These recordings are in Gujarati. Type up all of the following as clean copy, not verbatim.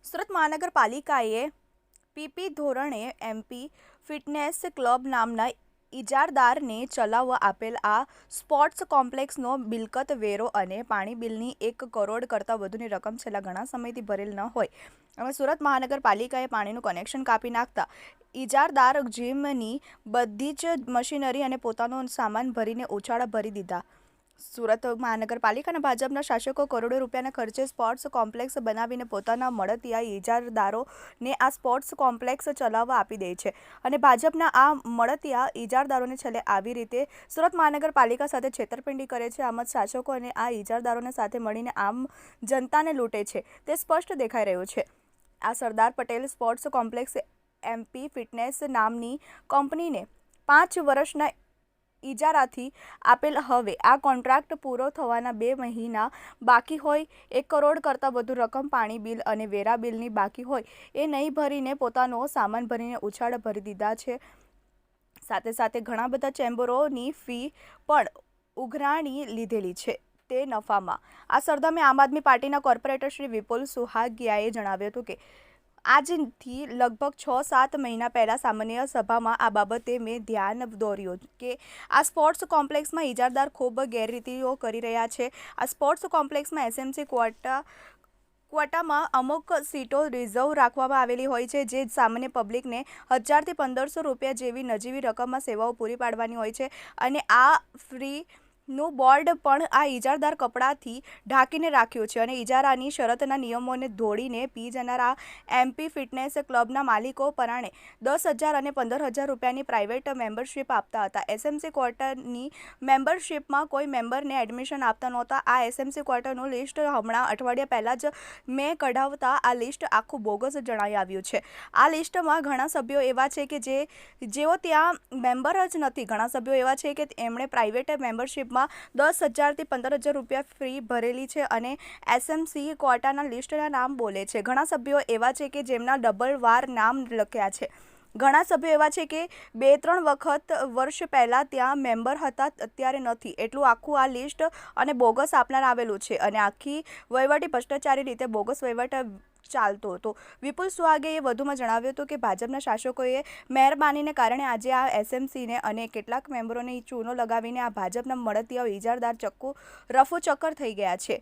સુરત મહાનગરપાલિકાએ પીપી ધોરણે એમપી ફિટનેસ ક્લબ નામના ઇજારદારને ચલાવવા આપેલ આ સ્પોર્ટ્સ કોમ્પ્લેક્સનો મિલકત વેરો અને પાણી બિલની 1 કરોડ કરતાં વધુની રકમ છેલ્લા ઘણા સમયથી ભરેલ ન હોય અને સુરત મહાનગરપાલિકાએ પાણીનું કનેક્શન કાપી નાખતા ઇજારદાર જીમની બધી જ મશીનરી અને પોતાનો સામાન ભરીને ઉછાળા ભરી દીધા। સુરત મહાનગરપાલિકાના ભાજપના શાસકો કરોડો રૂપિયાના ખર્ચે સ્પોર્ટ્સ કોમ્પ્લેક્સ બનાવીને પોતાના મળતિયા ઇજારદારોને આ સ્પોર્ટ્સ કોમ્પ્લેક્સ ચલાવવા આપી દે છે અને ભાજપના આ મળતિયા ઇજારદારોને છેલ્લે આવી રીતે સુરત મહાનગરપાલિકા સાથે છેતરપિંડી કરે છે। આમ જ શાસકો અને આ ઇજારદારોને સાથે મળીને આમ જનતાને લૂંટે છે તે સ્પષ્ટ દેખાઈ રહ્યું છે। આ Sardar Patel sports complex MP fitness નામની કંપનીને 5 વર્ષના ઇજારાથી આપેલ હવે આ કોન્ટ્રાક્ટ પૂરો થવાના 2 મહિના બાકી હોય 1 કરોડ કરતાં વધુ રકમ પાણી બિલ અને વેરા બિલની બાકી હોય એ નહીં ભરીને પોતાનો સામાન ભરીને ઉછાળ ભરી દીધા છે। સાથે સાથે ઘણા બધા ચેમ્બરોની ફી પણ ઉઘરાણી લીધેલી છે તે નફામાં। આ સરનામે આમ આદમી પાર્ટીના કોર્પોરેટર શ્રી વિપુલ સુહાગિયાએ જણાવ્યું હતું કે આજથી લગભગ 6-7 મહિના પહેલાં સામાન્ય સભામાં આ બાબતે મેં ધ્યાન દોર્યું કે આ સ્પોર્ટ્સ કોમ્પ્લેક્સમાં ઇજારદાર ખૂબ ગેરરીતિઓ કરી રહ્યા છે। આ સ્પોર્ટ્સ કોમ્પ્લેક્સમાં એસએમસી ક્વોટામાં અમુક સીટો રિઝર્વ રાખવામાં આવેલી હોય છે જે સામાન્ય પબ્લિકને 1000 થી 1500 રૂપિયા જેવી નજીવી રકમમાં સેવાઓ પૂરી પાડવાની હોય છે અને આ ફ્રીનું બોર્ડ પણ આ ઇજારદાર કપડાથી ઢાંકીને રાખ્યું છે અને ઇજારાની શરતના નિયમોને ધોળીને પી જનાર આ એમપી ફિટનેસ ક્લબના માલિકો પરાણે 10,000 અને 15,000 રૂપિયાની પ્રાઇવેટ મેમ્બરશિપ આપતા હતા। એસએમસી ક્વોટાની મેમ્બરશિપમાં કોઈ મેમ્બરને એડમિશન આપતા નહોતા। આ એસએમસી ક્વોટાનું લિસ્ટ હમણાં અઠવાડિયા પહેલાં જ મેં કઢાવતા આ લિસ્ટ આખું બોગસ જણાઈ આવ્યું છે। આ લિસ્ટમાં ઘણા સભ્યો એવા છે કે જેઓ ત્યાં મેમ્બર જ નથી। ઘણા સભ્યો એવા છે કે એમણે પ્રાઇવેટ મેમ્બરશિપમાં 10,000 થી 15,000 રૂપિયા ફ્રી ભરેલી છે અને એસએમસી ક્વોટાના લિસ્ટના નામ બોલે છે। ઘણા સભ્યો એવા છે કે જેમના ડબલ વાર નામ લખ્યા છે। ઘણા સભ્યો એવા છે કે 2-3 વખત વર્ષ પહેલાં ત્યાં મેમ્બર હતા અત્યારે નથી। એટલું આખું આ લિસ્ટ અને બોગસ આપનાર આવેલું છે અને આખી વહીવટી ભ્રષ્ટાચારી રીતે બોગસ વહીવટ ચાલતો હતો। વિપુલ સુહાગેએ વધુમાં જણાવ્યું હતું કે ભાજપના શાસકોએ મહેરબાનીને કારણે આજે આ એસએમસીને અને કેટલાક મેમ્બરોને ચૂનો લગાવીને આ ભાજપના મળતિયાઓ ઇજારદાર રફુ ચક્કર થઈ ગયા છે।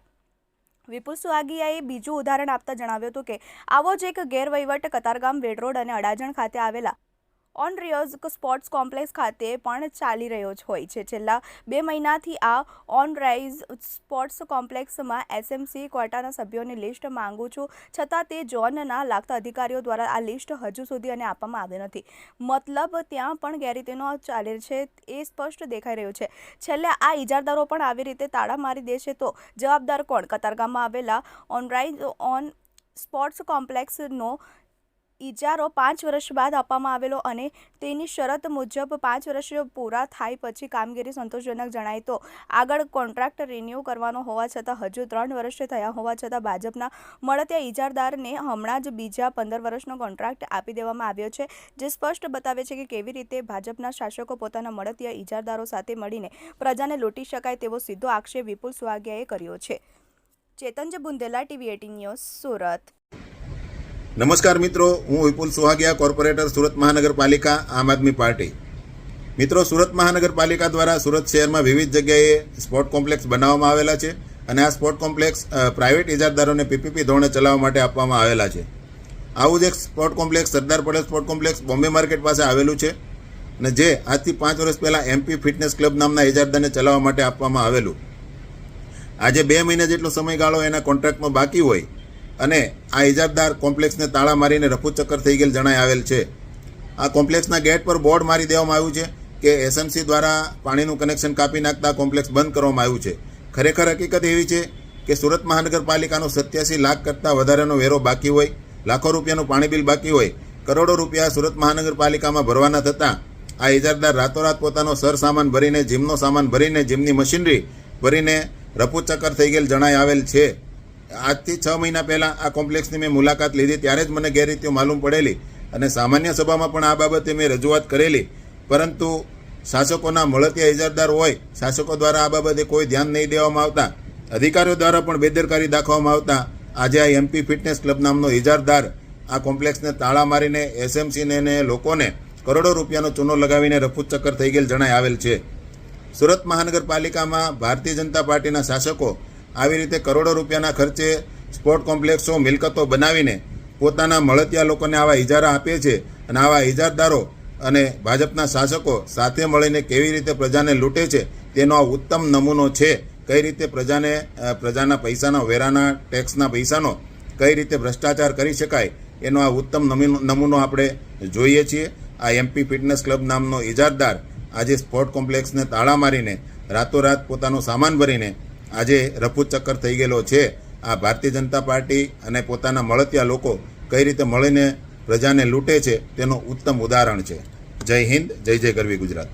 વિપુલ સુહાગિયાએ બીજું ઉદાહરણ આપતા જણાવ્યું હતું કે આવો જ એક ગેરવહીવટ કતારગામ વેડ રોડ અને અડાજણ ખાતે આવેલા ઓનરિયોઝ સ્પોર્ટ્સ કોમ્પ્લેક્સ ખાતે પણ ચાલી રહ્યો હોય છે। છેલ્લા 2 મહિનાથી આ ઓનરાઇઝ સ્પોર્ટ્સ કોમ્પ્લેક્સમાં એસએમસી ક્વોટાના સભ્યોની લિસ્ટ માંગુ છું છતાં તે જોનના લાગતા અધિકારીઓ દ્વારા આ લિસ્ટ હજુ સુધી અને આપવામાં આવી નથી। મતલબ ત્યાં પણ ગેરરીતિનો ચાલે છે એ સ્પષ્ટ દેખાઈ રહ્યું છે। છેલ્લે આ ઇજારદારો પણ આવી રીતે તાળા મારી દેશે તો જવાબદાર કોણ? કતારગામમાં આવેલા ઓનરાઇઝ સ્પોર્ટ્સ કોમ્પ્લેક્સનો ઇજારો 5 વર્ષ બાદ આપવામાં આવેલો અને તેની શરત મુજબ 5 વર્ષ પૂરા થાય પછી કામગીરી સંતોષજનક જણાય તો આગળ કોન્ટ્રાક્ટ રિન્યૂ કરવાનો હોવા છતાં હજુ 3 વર્ષ થયા હોવા છતાં ભાજપના મળતિયા ઇજારદારને હમણાં જ બીજા 15 વર્ષનો કોન્ટ્રાક્ટ આપી દેવામાં આવ્યો છે જે સ્પષ્ટ બતાવે છે કે કેવી રીતે ભાજપના શાસકો પોતાના મળતિયા ઇજારદારો સાથે મળીને પ્રજાને લૂંટી શકાય તેવો સીધો આક્ષેપ વિપુલ સુહાગિયાએ કર્યો છે। ચેતન બુંદેલા, TV 18 ન્યૂઝ, સુરત। નમસ્કાર મિત્રો, હું વિપુલ સુહાગિયા, કોર્પોરેટર સુરત મહાનગરપાલિકા, આમ આદમી પાર્ટી। મિત્રો, સુરત મહાનગરપાલિકા દ્વારા સુરત શહેરમાં વિવિધ જગ્યાએ સ્પોર્ટ કોમ્પ્લેક્સ બનાવવામાં આવેલા છે અને આ સ્પોર્ટ કોમ્પ્લેક્સ પ્રાઇવેટ ઇજારદારોને પીપીપી ધોરણે ચલાવવા માટે આપવામાં આવેલા છે। આવું જ એક sport complex Sardar Patel sport complex Bombay market પાસે આવેલું છે અને જે આજથી 5 વર્ષ પહેલાં એમપી ફિટનેસ ક્લબ નામના ઇજારદારને ચલાવવા માટે આપવામાં આવેલું। આજે 2 મહિના જેટલો સમયગાળો એના કોન્ટ્રાક્ટમાં બાકી હોય અને આ ઇજારદાર કોમ્પ્લેક્સને તાળા મારીને રફુ ચક્કર થઈ ગયેલ જણાઈ આવેલ છે। આ કોમ્પ્લેક્સના ગેટ પર બોર્ડ મારી દેવામાં આવ્યું છે કે એસએમસી દ્વારા પાણીનું કનેક્શન કાપી નાખતા કોમ્પ્લેક્સ બંધ કરવામાં આવ્યું છે। ખરેખર હકીકત એવી છે કે સુરત મહાનગરપાલિકાનો 87 લાખ કરતાં વધારેનો વેરો બાકી હોય, લાખો રૂપિયાનું પાણી બિલ બાકી હોય, કરોડો રૂપિયા સુરત મહાનગરપાલિકામાં ભરવાના થતાં આ ઇજારદાર રાતોરાત પોતાનો સરસામાન ભરીને, જીમનો સામાન ભરીને, જીમની મશીનરી ભરીને રફુ ચક્કર થઈ ગયેલ જણાઈ આવેલ છે। આજથી 6 મહિના પહેલાં આ કોમ્પ્લેક્સની મેં મુલાકાત લીધી ત્યારે જ મને ગેરરીતિઓ માલુમ પડેલી અને સામાન્ય સભામાં પણ આ બાબતે મેં રજૂઆત કરેલી, પરંતુ શાસકોના મળતિયા ઇજારદાર હોય, શાસકો દ્વારા આ બાબતે કોઈ ધ્યાન નહીં દેવામાં આવતા, અધિકારીઓ દ્વારા પણ બેદરકારી દાખવવામાં આવતા આજે આ એમપી ફિટનેસ ક્લબ નામનો ઇજારદાર આ કોમ્પ્લેક્સને તાળા મારીને એસએમસીને ને લોકોને કરોડો રૂપિયાનો ચૂનો લગાવીને રફૂચક્કર થઈ ગયેલ જણાઈ આવેલ છે. સુરત મહાનગરપાલિકામાં ભારતીય જનતા પાર્ટીના શાસકો આવી રીતે કરોડો રૂપિયાના ખર્ચે સ્પોર્ટ કોમ્પ્લેક્સો મિલકતો બનાવીને પોતાના મળતિયા લોકોને આવા ઇજારા આપે છે અને આવા ઇજારદારો અને ભાજપના શાસકો સાથે મળીને કેવી રીતે પ્રજાને લૂંટે છે તેનો આ ઉત્તમ નમૂનો છે. કઈ રીતે પ્રજાના પૈસાનો, વેરાના, ટેક્સના પૈસાનો કઈ રીતે ભ્રષ્ટાચાર કરી શકાય એનો આ ઉત્તમ નમૂનો આપણે જોઈએ છીએ. આ એમપી ફિટનેસ ક્લબ નામનો ઇજારદાર આજે સ્પોર્ટ કોમ્પ્લેક્સને તાળા મારીને રાતોરાત પોતાનો સામાન ભરીને આજે રફૂચક્કર થઈ ગયેલો છે. આ ભારતીય જનતા પાર્ટી અને પોતાના મળતિયા લોકો કઈ રીતે મળીને પ્રજાને લૂંટે છે તેનું ઉત્તમ ઉદાહરણ છે. જય હિન્દ, જય જય ગરવી ગુજરાત.